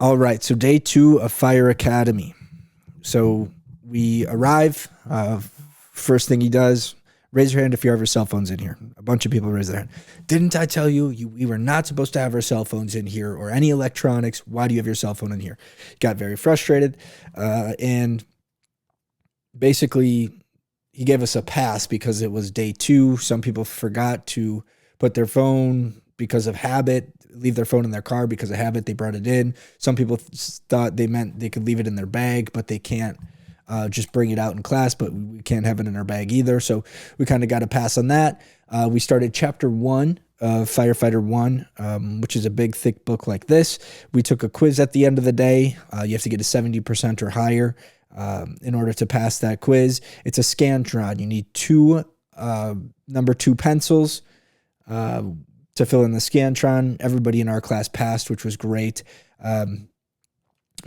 All right, so day 2 of Fire Academy. So we arrive. First thing he does, raise your hand if you have your cell phones in here. A bunch of people raise their hand. Didn't I tell you, we were not supposed to have our cell phones in here or any electronics? Why do you have your cell phone in here? Got very frustrated. And basically, he gave us a pass because it was day 2. Some people forgot to put their phone because of habit, leave their phone in their car because of habit. They brought it in. Some people thought they meant they could leave it in their bag, but they can't just bring it out in class, but we can't have it in our bag either. So we kind of got a pass on that. We started chapter 1 of Firefighter 1, which is a big, thick book like this. We took a quiz at the end of the day. You have to get a 70% or higher in order to pass that quiz. It's a Scantron. You need 2 number 2 pencils to fill in the Scantron. Everybody in our class passed, which was great. But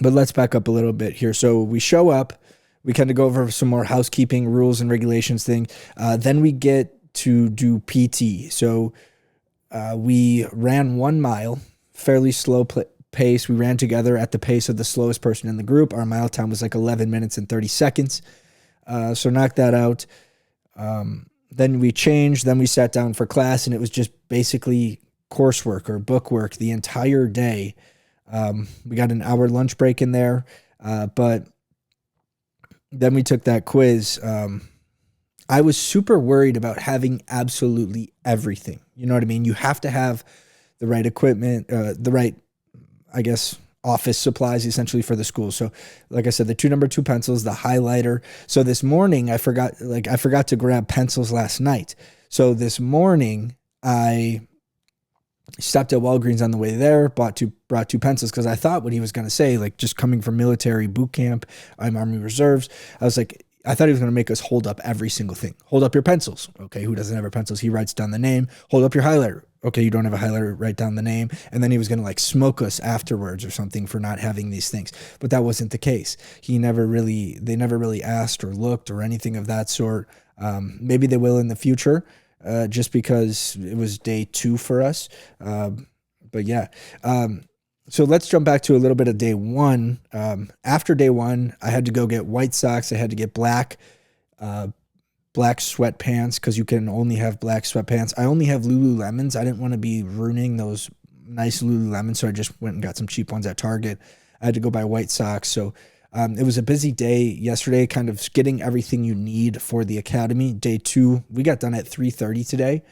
let's back up a little bit here. So we show up, we kind of go over some more housekeeping rules and regulations thing. Then we get to do PT. So we ran 1 mile, fairly slow pace. We ran together at the pace of the slowest person in the group. Our mile time was like 11 minutes and 30 seconds. So knock that out. Then we changed, then we sat down for class, and it was just basically coursework or bookwork the entire day. We got an hour lunch break in there, but then we took that quiz. I was super worried about having absolutely everything. You know what I mean? You have to have the right equipment, the right, I guess, office supplies essentially for the school. So like I said, the 2 number 2 pencils, the highlighter. So this morning I forgot to grab pencils last night. So this morning I stopped at Walgreens on the way there, brought two pencils because I thought what he was going to say, like just coming from military boot camp, I'm Army Reserves. I thought he was going to make us hold up every single thing. Hold up your pencils. Okay, who doesn't have pencils? He writes down the name. Hold up your highlighter. Okay, you don't have a highlighter, write down the name. And then he was going to like smoke us afterwards or something for not having these things. But that wasn't the case. They never really asked or looked or anything of that sort. Maybe they will in the future, just because it was day 2 for us. But yeah. So let's jump back to a little bit of day 1. After day 1, I had to go get white socks. I had to get black sweatpants because you can only have black sweatpants. I only have Lululemons. I didn't want to be ruining those nice Lululemons, so I just went and got some cheap ones at Target. I had to go buy white socks. So it was a busy day yesterday, kind of getting everything you need for the academy. Day 2, we got done at 3:30 today.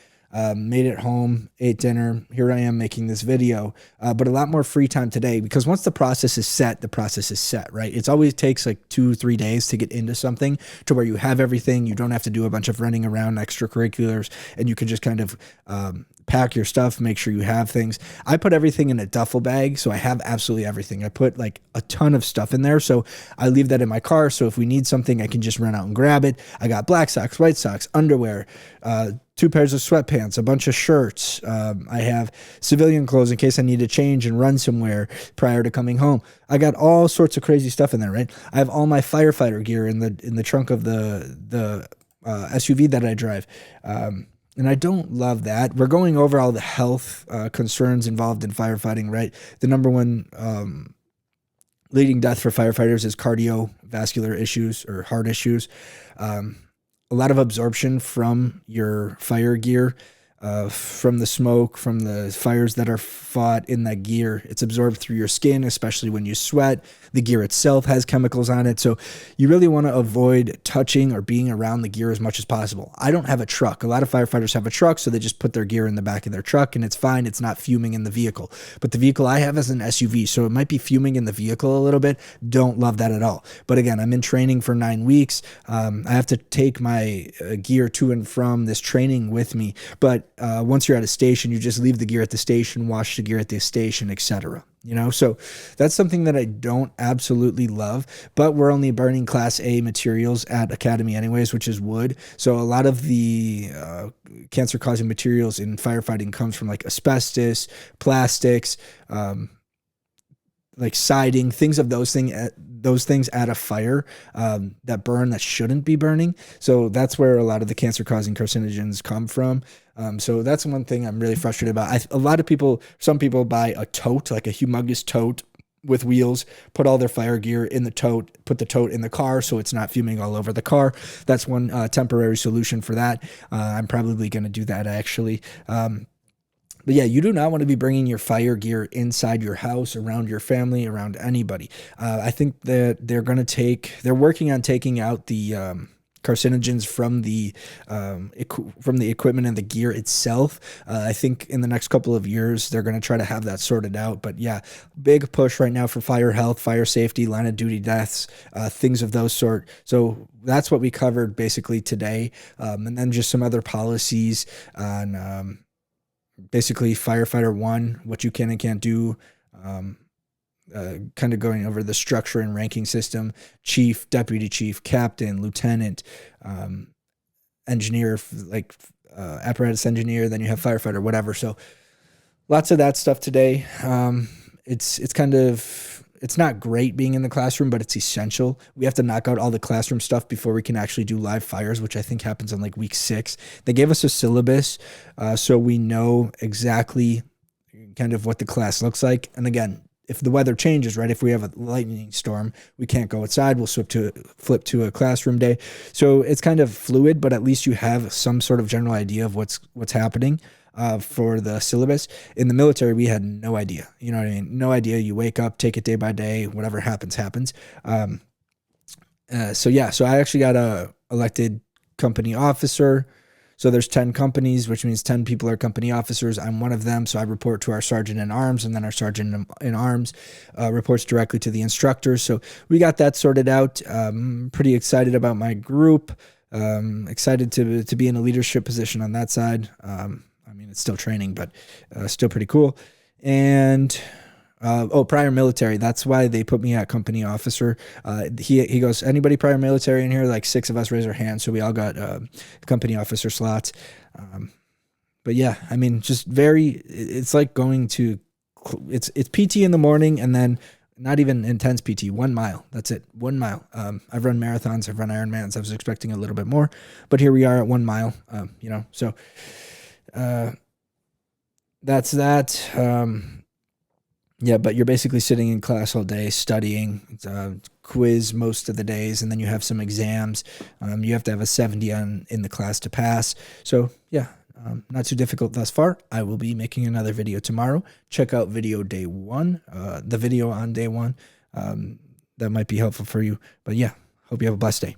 Made it home, ate dinner. Here I am making this video, but a lot more free time today because once the process is set, the process is set, right? It always takes like 2-3 days to get into something to where you have everything. You don't have to do a bunch of running around extracurriculars, and you can just kind of pack your stuff, make sure you have things. I put everything in a duffel bag, so I have absolutely everything. I put like a ton of stuff in there, so I leave that in my car, so if we need something, I can just run out and grab it. I got black socks, white socks, underwear, 2 pairs of sweatpants, a bunch of shirts. I have civilian clothes in case I need to change and run somewhere prior to coming home. I got all sorts of crazy stuff in there, right? I have all my firefighter gear in the trunk of the SUV that I drive. And I don't love that. We're going over all the health concerns involved in firefighting, right? The number one leading death for firefighters is cardiovascular issues or heart issues. A lot of absorption from your fire gear, from the smoke, from the fires that are fought in that gear. It's absorbed through your skin, especially when you sweat. The gear itself has chemicals on it. So you really want to avoid touching or being around the gear as much as possible. I don't have a truck. A lot of firefighters have a truck, so they just put their gear in the back of their truck and it's fine. It's not fuming in the vehicle. But the vehicle I have is an SUV, so it might be fuming in the vehicle a little bit. Don't love that at all. But again, I'm in training for 9 weeks. I have to take my gear to and from this training with me. But once you're at a station, you just leave the gear at the station, wash the gear at the station, etc. You know, so that's something that I don't absolutely love, but we're only burning Class A materials at Academy anyways, which is wood. So a lot of the cancer-causing materials in firefighting comes from like asbestos, plastics, like siding, things of those things at a fire that burn that shouldn't be burning. So that's where a lot of the cancer-causing carcinogens come from. So that's one thing I'm really frustrated about. Some people buy a tote, like a humongous tote with wheels, put all their fire gear in the tote, put the tote in the car so it's not fuming all over the car. That's one temporary solution for that. I'm probably going to do that actually. But yeah, you do not want to be bringing your fire gear inside your house, around your family, around anybody. I think that they're working on taking out the carcinogens from the equipment and the gear itself. I think in the next couple of years they're going to try to have that sorted out. But yeah, big push right now for fire health, fire safety, line of duty deaths, things of those sort. So that's what we covered basically today, and then just some other policies on. Basically firefighter one, what you can and can't do, kind of going over the structure and ranking system, chief, deputy chief, captain, lieutenant, engineer, like apparatus engineer, then you have firefighter, whatever. So lots of that stuff today. It's kind of, it's not great being in the classroom, but it's essential. We have to knock out all the classroom stuff before we can actually do live fires, which I think happens on like week 6. They gave us a syllabus, so we know exactly kind of what the class looks like. And again, if the weather changes, right, if we have a lightning storm, we can't go outside. We'll flip to a classroom day. So it's kind of fluid, but at least you have some sort of general idea of what's happening. For the syllabus. In the military, we had no idea. You know what I mean? No idea. You wake up, take it day by day. Whatever happens, happens. So yeah. So I actually got elected company officer. So there's 10 companies, which means 10 people are company officers. I'm one of them. So I report to our sergeant in arms, and then our sergeant in arms reports directly to the instructors. So we got that sorted out. Pretty excited about my group. Excited to be in a leadership position on that side. I mean, it's still training, but still pretty cool. And prior military. That's why they put me at company officer. He goes, anybody prior military in here? Like 6 of us raise our hands, so we all got company officer slots. But yeah, I mean, just it's like going to, it's PT in the morning, and then not even intense PT, 1 mile. That's it, 1 mile. I've run marathons, I've run Ironmans. I was expecting a little bit more, but here we are at 1 mile. So. That's that. Yeah, but you're basically sitting in class all day studying, quiz most of the days, and then you have some exams. You have to have a 70 in the class to pass. So yeah, not too difficult thus far. I will be making another video tomorrow. Check out video day 1, the video on day 1. That might be helpful for you. But yeah, hope you have a blessed day.